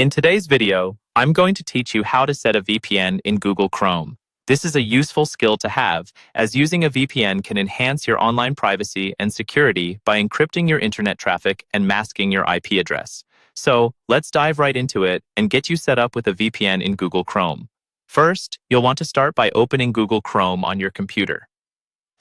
In today's video, I'm going to teach you how to set a VPN in Google Chrome. This is a useful skill to have, as using a VPN can enhance your online privacy and security by encrypting your internet traffic and masking your IP address. So, let's dive right into it and get you set up with a VPN in Google Chrome. First, you'll want to start by opening Google Chrome on your computer.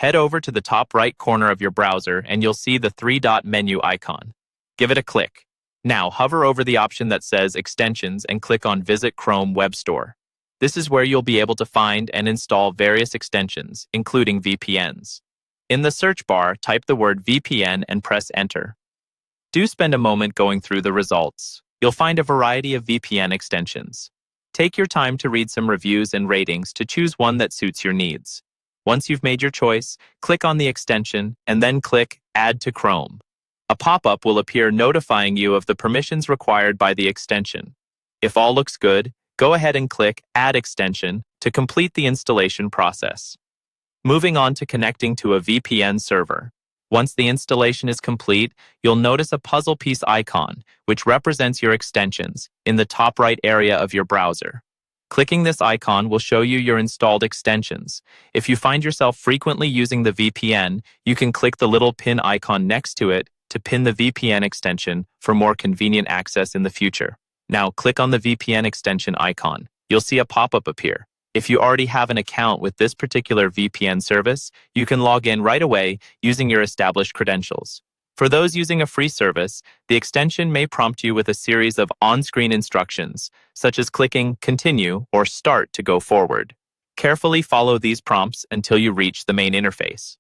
Head over to the top right corner of your browser and you'll see the three-dot menu icon. Give it a click. Now, hover over the option that says Extensions and click on Visit Chrome Web Store. This is where you'll be able to find and install various extensions, including VPNs. In the search bar, type the word VPN and press Enter. Do spend a moment going through the results. You'll find a variety of VPN extensions. Take your time to read some reviews and ratings to choose one that suits your needs. Once you've made your choice, click on the extension and then click Add to Chrome. A pop-up will appear notifying you of the permissions required by the extension. If all looks good, go ahead and click Add Extension to complete the installation process. Moving on to connecting to a VPN server. Once the installation is complete, you'll notice a puzzle piece icon, which represents your extensions, in the top right area of your browser. Clicking this icon will show you your installed extensions. If you find yourself frequently using the VPN, you can click the little pin icon next to it to pin the VPN extension for more convenient access in the future. Now, click on the VPN extension icon. You'll see a pop-up appear. If you already have an account with this particular VPN service, you can log in right away using your established credentials. For those using a free service, the extension may prompt you with a series of on-screen instructions, such as clicking Continue or Start to go forward. Carefully follow these prompts until you reach the main interface.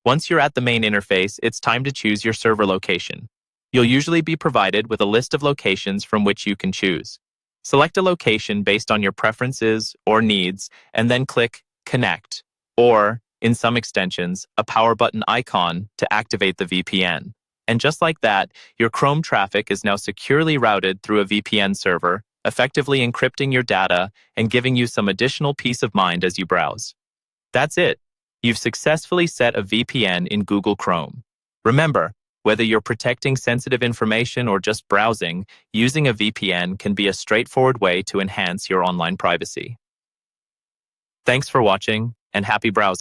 Once you're at the main interface, it's time to choose your server location. You'll usually be provided with a list of locations from which you can choose. Select a location based on your preferences or needs, and then click Connect, or, in some extensions, a power button icon to activate the VPN. And just like that, your Chrome traffic is now securely routed through a VPN server, effectively encrypting your data and giving you some additional peace of mind as you browse. That's it. You've successfully set a VPN in Google Chrome. Remember, whether you're protecting sensitive information or just browsing, using a VPN can be a straightforward way to enhance your online privacy. Thanks for watching, and happy browsing.